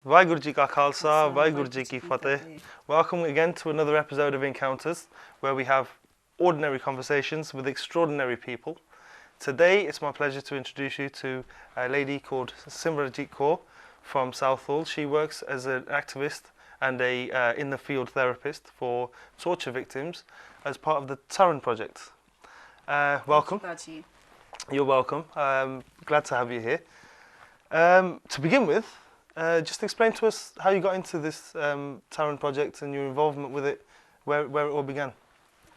Vaheguru Ji Ka Khalsa, Khalsa, Vaheguru Ji Vaheguru Ki Ji Ki Fateh. Fateh. Welcome again to another episode of Encounters, where we have ordinary conversations with extraordinary people. Today, it's my pleasure to introduce you to a lady called Simarjit Kaur from Southall. She works as an activist and a in-the-field therapist for torture victims as part of the Taran project. Welcome. Thank you, Baji. You're welcome. Glad to have you here. To begin with, just explain to us how you got into this Taran project and your involvement with it, where it all began.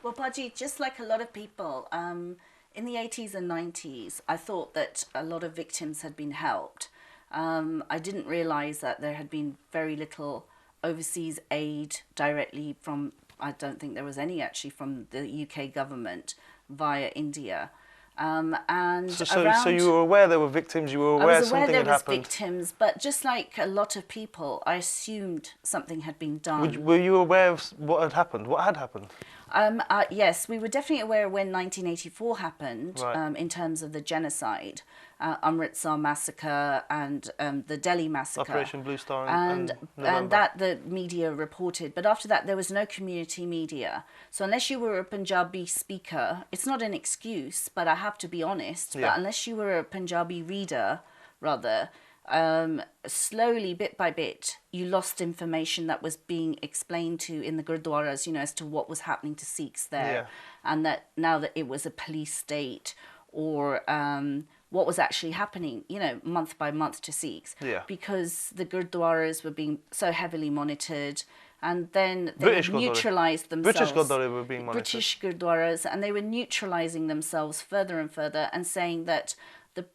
Well, Baji, just like a lot of people, in the 80s and 90s, I thought that a lot of victims had been helped. I didn't realise that there had been very little overseas aid directly from, I don't think there was any actually from the UK government via India. So you were aware there were victims, you were aware something had happened? I was aware there was victims, but just like a lot of people, I assumed something had been done. Were you aware of what had happened? What had happened? Yes, we were definitely aware when 1984 happened, Right. in terms of the genocide, Amritsar massacre and the Delhi massacre. Operation Blue Star and November. that the media reported. But after that, there was no community media. So unless you were a Punjabi speaker, it's not an excuse, but I have to be honest, Yeah. but unless you were a Punjabi reader, rather, slowly, bit by bit, you lost information that was being explained to in the gurdwaras, as to what was happening to Sikhs there. Yeah. And that now that it was a police state or what was actually happening, month by month to Sikhs. Yeah. Because the gurdwaras were being so heavily monitored, and then they British neutralised themselves. British Gurdwara were being monitored. British gurdwaras, and they were neutralising themselves further and further and saying that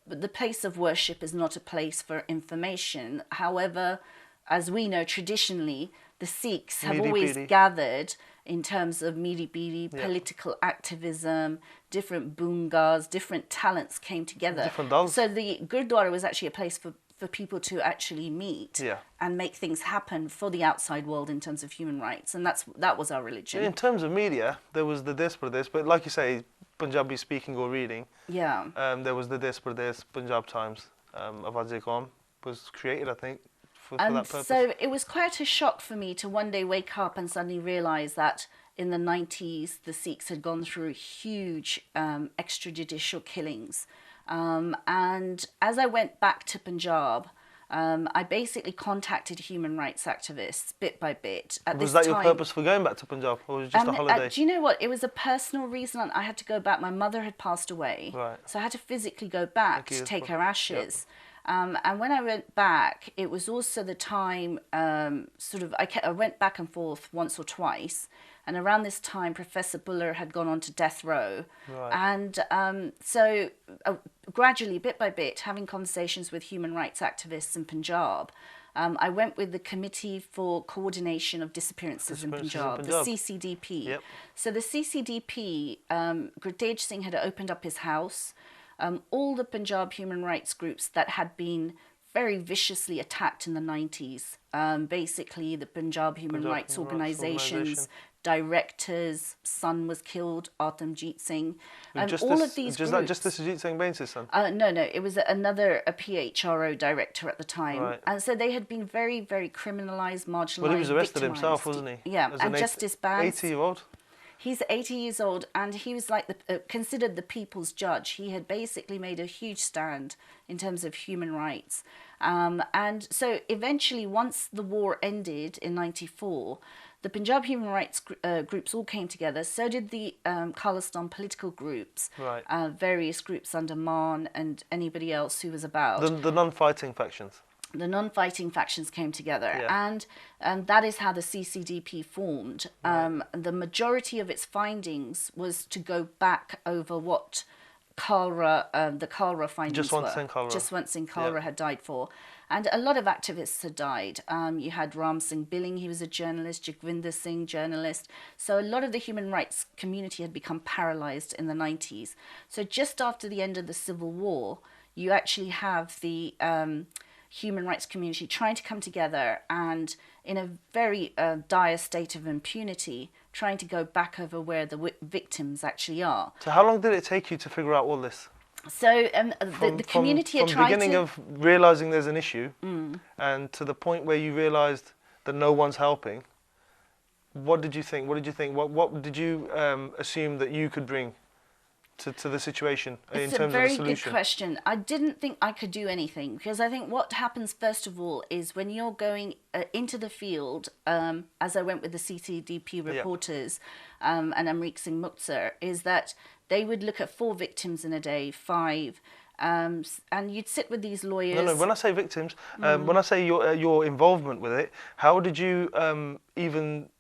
the place of worship is not a place for information. However, as we know traditionally, the Sikhs have always gathered in terms of meedi-beedi, political activism, different bungas, different talents came together. Different dogs. So the Gurdwara was actually a place for people to actually meet and make things happen for the outside world in terms of human rights. And that was our religion. In terms of media, there was the Des Pradesh, but like you say, Punjabi speaking or reading. Yeah. There was the Des Pradesh Punjab Times. Awaz Qawm was created, I think, for that purpose. So it was quite a shock for me to one day wake up and suddenly realise that in the 90s, the Sikhs had gone through huge extrajudicial killings. And as I went back to Punjab, I basically contacted human rights activists bit by bit. Was that your purpose for going back to Punjab, or was it just a holiday? Do you know what? It was a personal reason I had to go back. My mother had passed away, Right. so I had to physically go back to take her ashes. And when I went back, it was also the time, I went back and forth once or twice. And around this time, Professor Buller had gone on to death row. Right. And so gradually, bit by bit, having conversations with human rights activists in Punjab, I went with the Committee for Coordination of Disappearances in Punjab, the CCDP. Yep. So the CCDP, Gurdej Singh had opened up his house. All the Punjab human rights groups that had been very viciously attacked in the 90s, basically the Punjab Human Rights Organisations, directors' son was killed, Atamjit Singh. All of these groups. That Justice Ajit Singh Bains' son? No, it was a PHRO director at the time. Right. And so they had been very, very criminalised, marginalised, Well, he was arrested victimised. himself, wasn't he? Yeah, As and an Justice Banks. 80-year-old? He's 80 years old, and he was like considered the people's judge. He had basically made a huge stand in terms of human rights. And so eventually, once the war ended in 94, the Punjab human rights groups all came together. So did the Khalistan political groups, Right. Various groups under Maan and anybody else who was about. The non-fighting factions. The non-fighting factions came together, Yeah. and that is how the CCDP formed. The majority of its findings was to go back over what the Kalra findings were. Jaswant Singh Kalra had died for. And a lot of activists had died. You had Ram Singh Billing, he was a journalist, Jagvinder Singh, journalist. So a lot of the human rights community had become paralysed in the 90s. So just after the end of the Civil War, you actually have the human rights community trying to come together and in a very dire state of impunity, trying to go back over where the victims actually are. So how long did it take you to figure out all this? So the community from the beginning of realizing there's an issue, and to the point where you realized that no one's helping. What did you think? What did you assume that you could bring to the situation in terms of a solution? It's a very good question. I didn't think I could do anything, because I think what happens first of all is when you're going into the field, as I went with the CCDP reporters and Amrik Singh Muktsar, is that they would look at 4 victims in a day, 5, and you'd sit with these lawyers. No. When I say victims, when I say your involvement with it, how did you even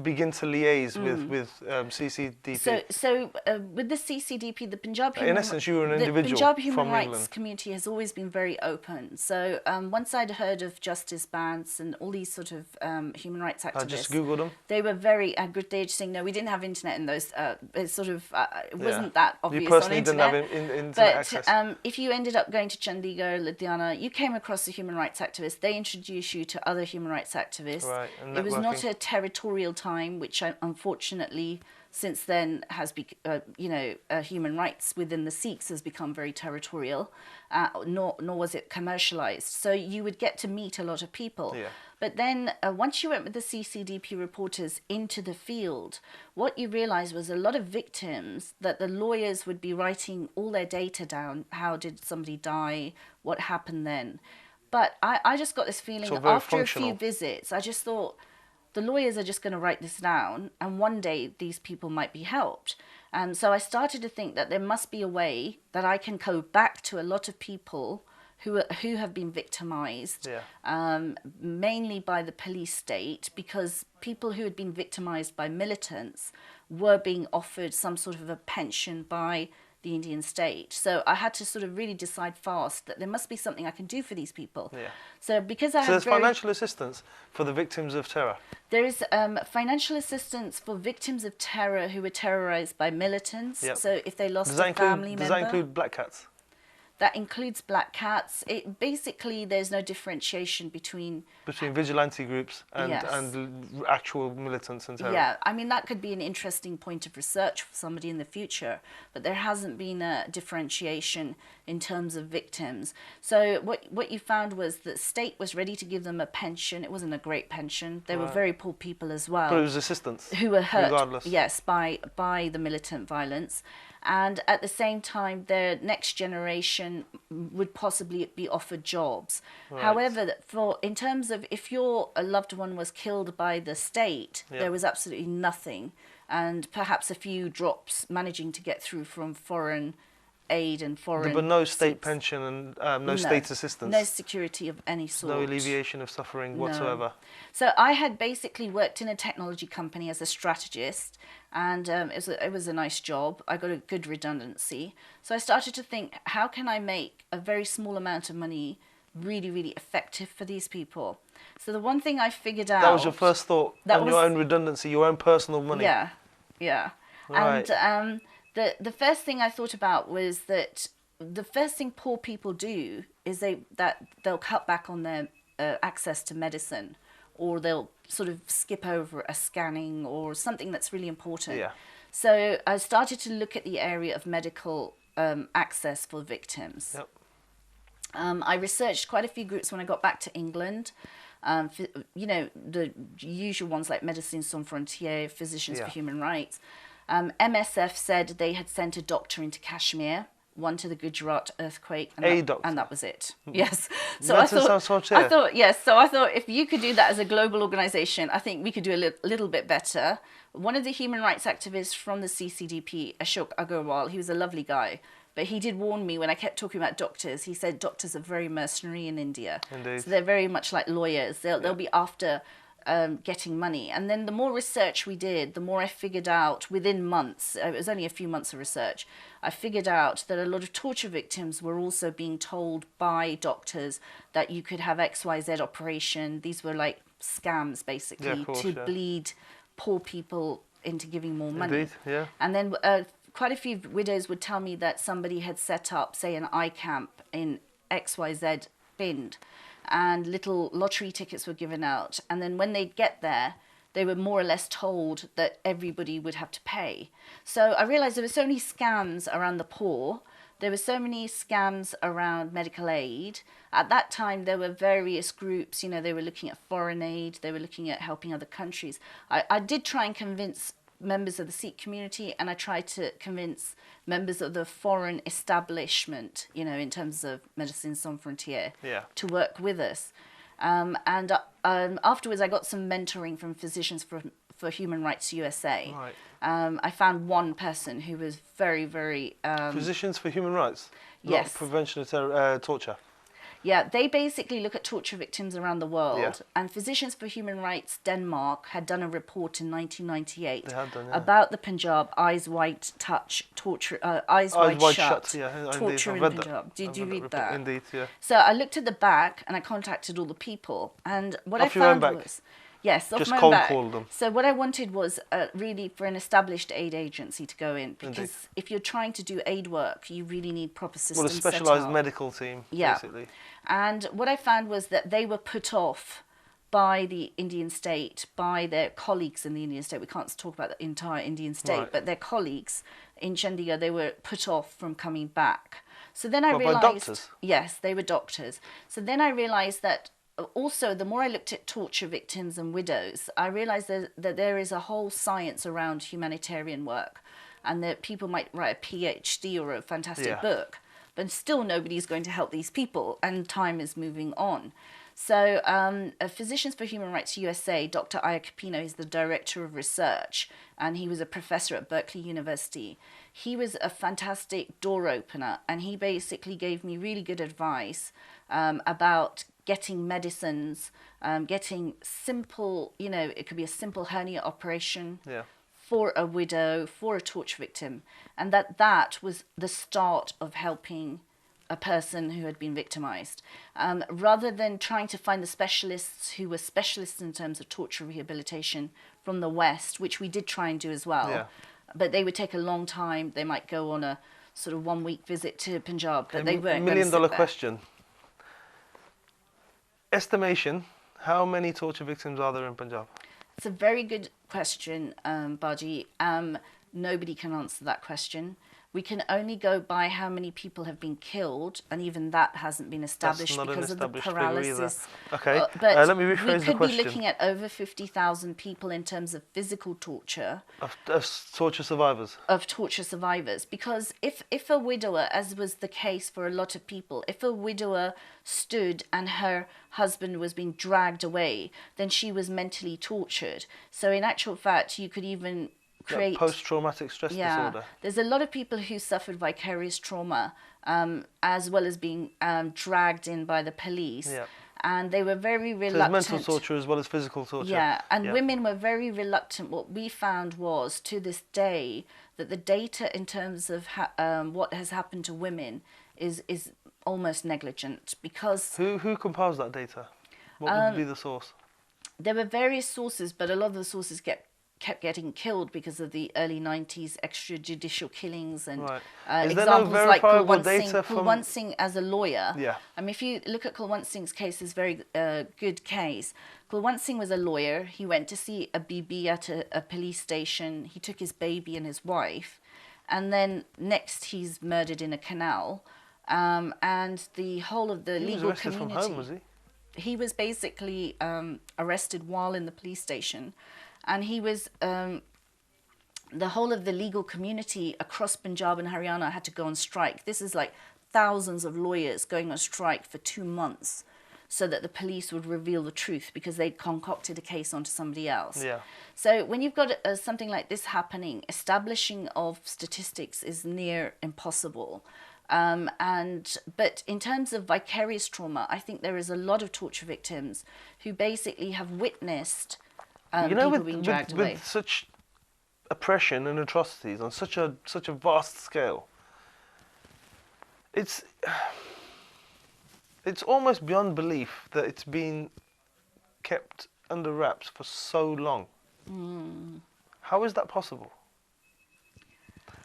begin to liaise with CCDP? So with the CCDP, the Punjab Human in essence, you were an individual the Punjab Human from Rights England. Community has always been very open. So once I'd heard of Justice Bants and all these sort of human rights activists, I just googled them. They were very good. They were just saying, no, we didn't have internet in those. It sort of it wasn't that obvious. You personally on internet. didn't have internet access. But if you ended up going to Chandigarh, Ludhiana, you came across a human rights activist. They introduced you to other human rights activists. Right, and it was not a territorial time, which unfortunately since then has human rights within the Sikhs has become very territorial, nor was it commercialized. So you would get to meet a lot of people. Yeah. But then once you went with the CCDP reporters into the field, what you realized was a lot of victims that the lawyers would be writing all their data down. How did somebody die? What happened then? But I just got this feeling after a few visits, I just thought, the lawyers are just going to write this down and one day these people might be helped. And so I started to think that there must be a way that I can go back to a lot of people who have been victimized, mainly by the police state, because people who had been victimized by militants were being offered some sort of a pension by the Indian state. So I had to sort of really decide fast that there must be something I can do for these people. Yeah. So because there's financial assistance for the victims of terror. There is financial assistance for victims of terror who were terrorized by militants. Yep. So if they lost a family member. Does that include black cats? That includes black cats. Basically, there's no differentiation between vigilante groups and actual militants and terror. Yeah, I mean, that could be an interesting point of research for somebody in the future, but there hasn't been a differentiation in terms of victims. So what you found was that the state was ready to give them a pension. It wasn't a great pension. They were very poor people as well. But it was assistance. Who were hurt, regardless. Yes, by the militant violence. And at the same time, their next generation would possibly be offered jobs. Right. However, in terms of if your loved one was killed by the state, there was absolutely nothing, and perhaps a few drops managing to get through from foreign aid and foreign. But no state pension and no state assistance. No security of any sort. No alleviation of suffering whatsoever. So I had basically worked in a technology company as a strategist, and it was a nice job. I got a good redundancy. So I started to think, how can I make a very small amount of money really, really effective for these people? So the one thing I figured out... That was your first thought, on your own redundancy, your own personal money. Yeah. Right. And the first thing I thought about was that the first thing poor people do is they'll cut back on their access to medicine, or they'll sort of skip over a scanning or something that's really important. Yeah. So I started to look at the area of medical access for victims. Yep. I researched quite a few groups when I got back to England. The usual ones like Médecins Sans Frontières, Physicians for Human Rights. MSF said they had sent a doctor into Kashmir, one to the Gujarat earthquake, and that was it. Yes. So I thought if you could do that as a global organization, I think we could do a little bit better. One of the human rights activists from the CCDP, Ashok Agarwal, he was a lovely guy, but he did warn me when I kept talking about doctors. He said doctors are very mercenary in India. Indeed. So they're very much like lawyers. They'll be after getting money. And then the more research we did, the more I figured out within months, it was only a few months of research, I figured out that a lot of torture victims were also being told by doctors that you could have XYZ operation. These were like scams, basically, bleed poor people into giving more money. Indeed, yeah. And then quite a few widows would tell me that somebody had set up, say, an eye camp in XYZ Bind, and little lottery tickets were given out. And then when they'd get there, they were more or less told that everybody would have to pay. So I realized there were so many scams around the poor there were so many scams around medical aid. At that time, there were various groups, you know, they were looking at foreign aid, they were looking at helping other countries. I did try and convince members of the Sikh community, and I tried to convince members of the foreign establishment, you know, in terms of Médecins Sans Frontières, to work with us. And afterwards, I got some mentoring from Physicians for Human Rights USA. Right. I found one person who was very, very... Physicians for Human Rights? Yes. Not prevention of torture? Yeah, they basically look at torture victims around the world. And Physicians for Human Rights Denmark had done a report in 1998 about the Punjab Eyes Wide torture, Eyes Wide Shut torture in Punjab. Did you read that? Indeed, yeah. So I looked at the back and I contacted all the people, and what I found was... Yes, off my own back. Call them. So what I wanted was really for an established aid agency to go in, because if you're trying to do aid work, you really need proper systems. Well, a specialised medical team, basically. And what I found was that they were put off by the Indian state, by their colleagues in the Indian state. We can't talk about the entire Indian state, but their colleagues in Chandigarh, they were put off from coming back. So then I realised... By doctors? Yes, they were doctors. So then I realised that also, the more I looked at torture victims and widows, I realised that there is a whole science around humanitarian work, and that people might write a PhD or a fantastic book, but still nobody's going to help these people, and time is moving on. So Physicians for Human Rights USA, Dr. Aya Capino, is the director of research, and he was a professor at Berkeley University. He was a fantastic door opener, and he basically gave me really good advice about getting medicines, getting simple, you know, it could be a simple hernia operation for a widow, for a torture victim. And that was the start of helping a person who had been victimized. Rather than trying to find the specialists who were specialists in terms of torture rehabilitation from the West, which we did try and do as well, but they would take a long time. They might go on a sort of 1 week visit to Punjab, but they weren't going to sit there. $1 million question. Estimation, how many torture victims are there in Punjab? It's a very good question, Baji. Nobody can answer that question. We can only go by how many people have been killed, and even that hasn't been established because of the paralysis. Okay, but let me rephrase the question. We could be looking at over 50,000 people in terms of physical torture. Of torture survivors? Of torture survivors. Because if a widower, as was the case for a lot of people, if a widower stood and her husband was being dragged away, then she was mentally tortured. So in actual fact, you could even... post-traumatic stress disorder. There's a lot of people who suffered vicarious trauma, as well as being dragged in by the police, and they were very reluctant. So mental torture as well as physical torture. Women were very reluctant. What we found was, to this day, that the data in terms of what has happened to women is almost negligent, because... Who compiles that data? What would be the source? There were various sources, but a lot of the sources kept getting killed because of the early 90s extrajudicial killings and examples like Kulwant Singh as a lawyer. I mean, if you look at Kulwant Singh's case, it's a very good case. Kulwant Singh was a lawyer. He went to see a bibi at a police station. He took his baby and his wife, and then next he's murdered in a canal. And the whole of the legal community... He was arrested from home, was he? He was basically arrested while in the police station. And he was, the whole of the legal community across Punjab and Haryana had to go on strike. This is like thousands of lawyers going on strike for 2 months so that the police would reveal the truth, because they'd concocted a case onto somebody else. So when you've got something like this happening, establishing of statistics is near impossible. But in terms of vicarious trauma, I think there is a lot of torture victims who basically have witnessed... with such oppression and atrocities on such a vast scale, it's almost beyond belief that it's been kept under wraps for so long. How is that possible?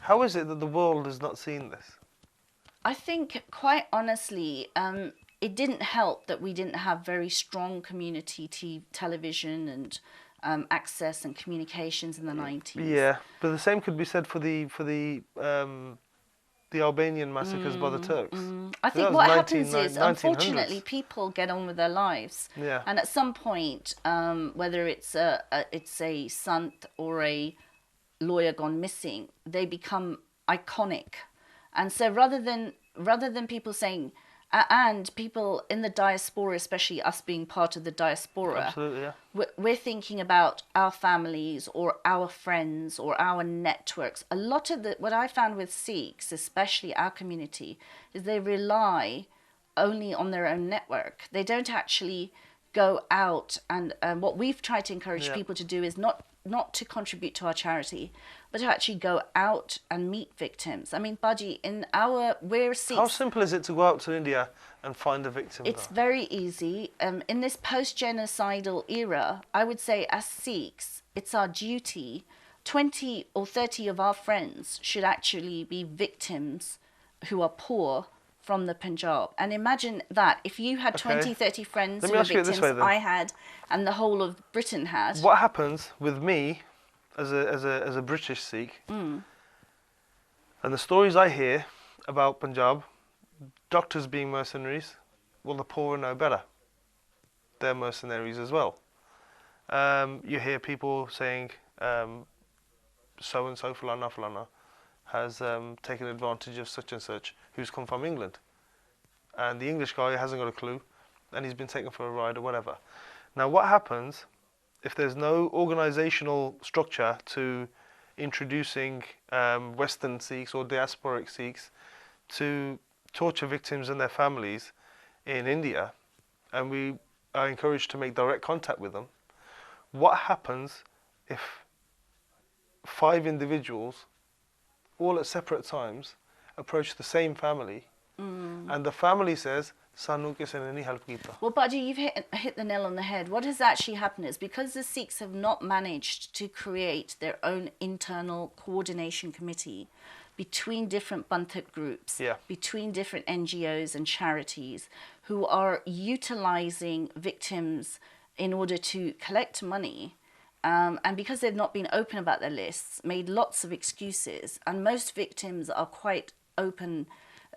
How is it that the world has not seen this? I think, quite honestly, it didn't help that we didn't have very strong community television and access and communications in the 90s. Yeah, but the same could be said for the the Albanian massacres by the Turks. I think what happens is, unfortunately, people get on with their lives. Yeah. And at some point, whether it's a sant or a lawyer gone missing, they become iconic. And so rather than people saying, and people in the diaspora, especially us being part of the diaspora, absolutely, yeah, we're thinking about our families or our friends or our networks. A lot of what I found with Sikhs, especially our community, is they rely only on their own network. They don't actually go out, and what we've tried to encourage people to do is not to contribute to our charity, but to actually go out and meet victims. I mean, Baji, we're Sikhs. How simple is it to go out to India and find a victim? It's very easy. In this post-genocidal era, I would say as Sikhs, it's our duty. 20 or 30 of our friends should actually be victims who are poor from the Punjab. And imagine that, if you had 20, 30 friends who were victims, I had, and the whole of Britain had. What happens with me as a British Sikh, and the stories I hear about Punjab, doctors being mercenaries, well, the poor are no better. They're mercenaries as well. You hear people saying, so-and-so, fulana, has taken advantage of such and such, who's come from England. And the English guy hasn't got a clue, and he's been taken for a ride or whatever. Now, what happens if there's no organisational structure to introducing Western Sikhs or diasporic Sikhs to torture victims and their families in India, and we are encouraged to make direct contact with them? What happens if 5 individuals, all at separate times, approach the same family, and the family says, "Sanu kise ne nahi help kita"? Well, Baji, you've hit the nail on the head. What has actually happened is, because the Sikhs have not managed to create their own internal coordination committee between different Banthak groups, between different NGOs and charities who are utilising victims in order to collect money, and because they've not been open about their lists, made lots of excuses, and most victims are quite open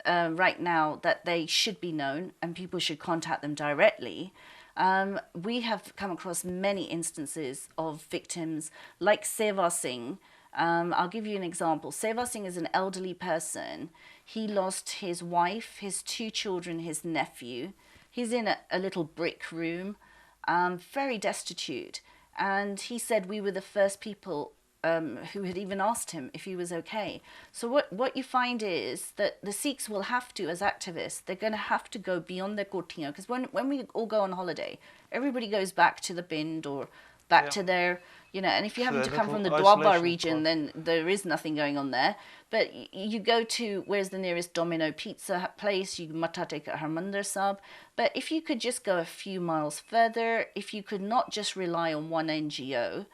right now that they should be known and people should contact them directly. We have come across many instances of victims like Seva Singh. I'll give you an example. Seva Singh is an elderly person. He lost his wife, his 2 children, his nephew. He's in a little brick room, very destitute. And he said we were the first people who had even asked him if he was okay. So what you find is that the Sikhs will have to, as activists, they're going to have to go beyond their kotiyan. Because when we all go on holiday, everybody goes back to the Bind or back to their, and if you happen to come from the Dwaba region, then there is nothing going on there. But you go to, where's the nearest Domino pizza place, you matha take at Harmandir Sahib. But if you could just go a few miles further, if you could not just rely on one NGO,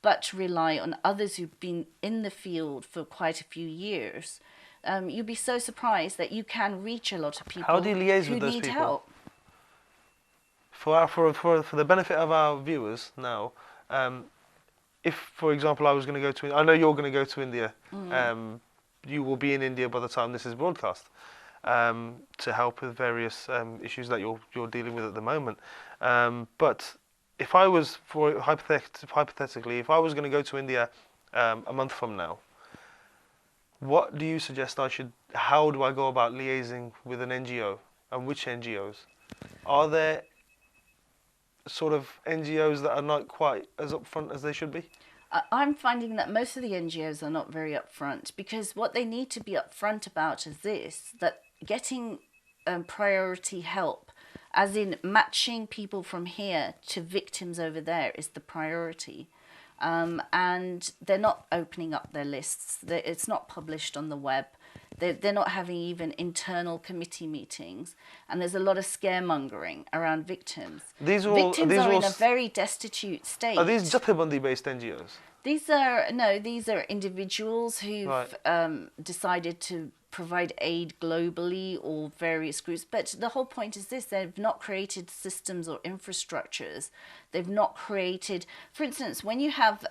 but rely on others who've been in the field for quite a few years, you'd be so surprised that you can reach a lot of people. How do you liaise with those people? For the benefit of our viewers now, if, for example, I was going to go to, I know you're going to go to India. You will be in India by the time this is broadcast, to help with various issues that you're dealing with at the moment. But if I was, hypothetically, if I was going to go to India a month from now, what do you suggest how do I go about liaising with an NGO, and which NGOs? Are there sort of NGOs that are not quite as upfront as they should be? I'm finding that most of the NGOs are not very upfront, because what they need to be upfront about is that getting priority help, as in matching people from here to victims over there, is the priority. And they're not opening up their lists. It's not published on the web. They're not having even internal committee meetings. And there's a lot of scaremongering around victims. Victims are in a very destitute state. Are these Jathebandi-based NGOs? These are individuals who've decided to provide aid globally, or various groups. But the whole point is this: they've not created systems or infrastructures. They've not created, for instance, when you have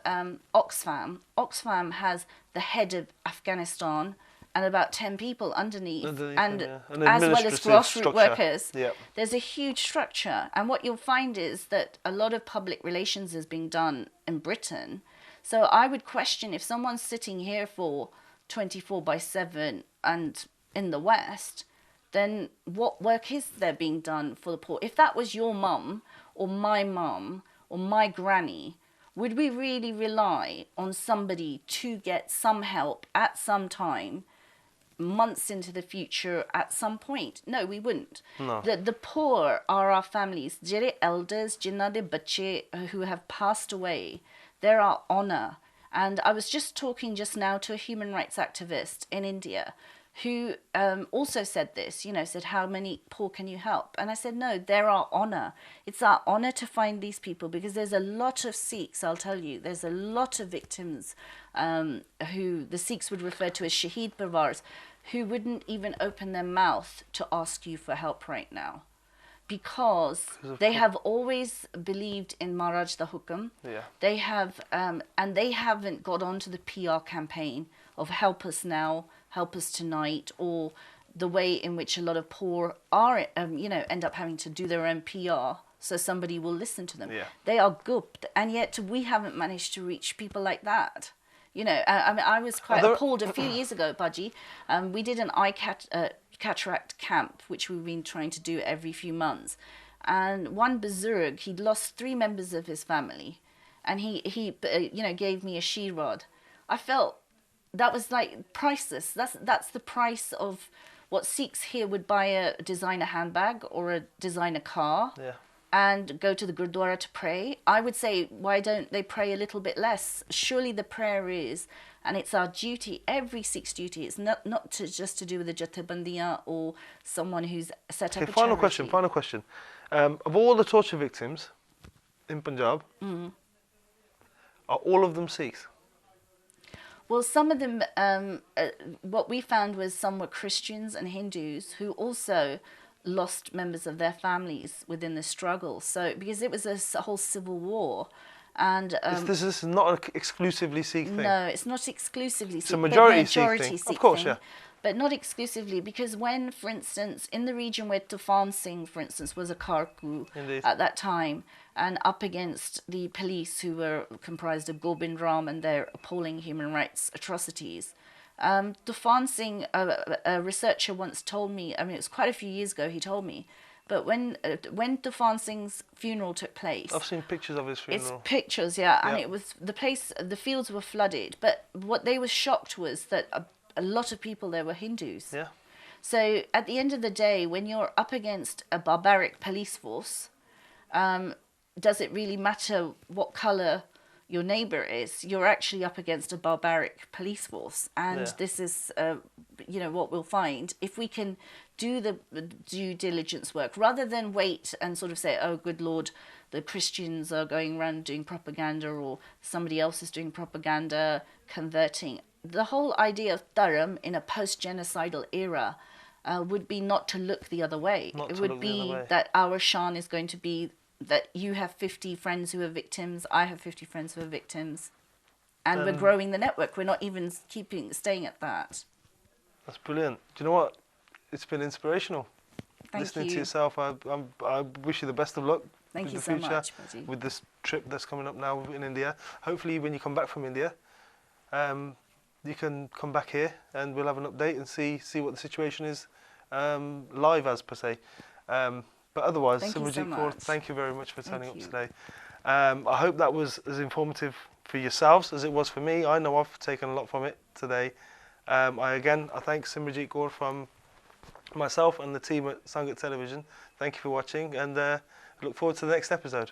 Oxfam has the head of Afghanistan, and about 10 people underneath, and them, yeah. as well as grassroots workers. Yep. There's a huge structure, and what you'll find is that a lot of public relations is being done in Britain. So I would question if someone's sitting here for 24/7 and in the West, then what work is there being done for the poor? If that was your mum or my granny, would we really rely on somebody to get some help at some time, months into the future at some point? No, we wouldn't. No. The poor are our families. Jere elders, jinnah de bache who have passed away, they're our honour. And I was just talking just now to a human rights activist in India who also said this, said, how many poor can you help? And I said, no, they're our honour. It's our honour to find these people, because there's a lot of Sikhs, I'll tell you, there's a lot of victims who the Sikhs would refer to as Shaheed Parvars, who wouldn't even open their mouth to ask you for help right now. Because they have always believed in Maharaj the Hukam. Yeah. They have, and they haven't got onto the PR campaign of help us now, help us tonight, or the way in which a lot of poor are, end up having to do their own PR so somebody will listen to them. Yeah. They are gupt, and yet we haven't managed to reach people like that. I was quite appalled a few years ago, Baji. We did an cataract camp, which we've been trying to do every few months. And one Bazurg, he'd lost 3 members of his family, and he gave me a she-rod. I felt that was like priceless. That's the price of what Sikhs here would buy a designer handbag or a designer car. Yeah. And go to the Gurdwara to pray. I would say, why don't they pray a little bit less? Surely the prayer is, and it's our duty, every Sikh's duty. It's not just to do with the Jathabandiyan or someone who's set up a charity. Final question. Of all the torture victims in Punjab, are all of them Sikhs? Well, some of them, what we found was some were Christians and Hindus who also lost members of their families within the struggle. So, because it was a whole civil war. And this is not an exclusively Sikh thing. No, it's not exclusively Sikh. It's a majority Sikh thing. Of course, yeah. But not exclusively, because when, for instance, in the region where Tufan Singh, for instance, was a Karku at that time, and up against the police who were comprised of Gobind Ram and their appalling human rights atrocities, Tufan Singh, a researcher once told me, it was quite a few years ago he told me, but when Tufan Singh's funeral took place... I've seen pictures of his funeral. It's pictures, yeah, and it was, the fields were flooded, but what they were shocked was that a lot of people there were Hindus. Yeah. So at the end of the day, when you're up against a barbaric police force, does it really matter what colour your neighbour is? You're actually up against a barbaric police force, and this is what we'll find if we can do the due diligence work rather than wait and sort of say, oh good Lord, the Christians are going around doing propaganda, or somebody else is doing propaganda, converting. The whole idea of Taran in a post-genocidal era would be not to look the other way. It would be that our Shan is going to be that you have 50 friends who are victims, I have 50 friends who are victims, and we're growing the network. We're not even staying at that. That's brilliant. Do you know what? It's been inspirational. Thank Listening you. to yourself, I wish you the best of luck. Thank you so much, with this trip that's coming up now in India. Hopefully, when you come back from India, you can come back here and we'll have an update and see what the situation is live as per se. But otherwise, Simarjit Kaur, thank you very much for turning up today. I hope that was as informative for yourselves as it was for me. I know I've taken a lot from it today. I thank Simarjit Kaur from myself and the team at Sangat Television. Thank you for watching, and look forward to the next episode.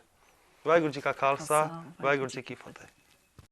Vaheguru Ji Ka Khalsa, Vaheguru Ji Ki Fateh.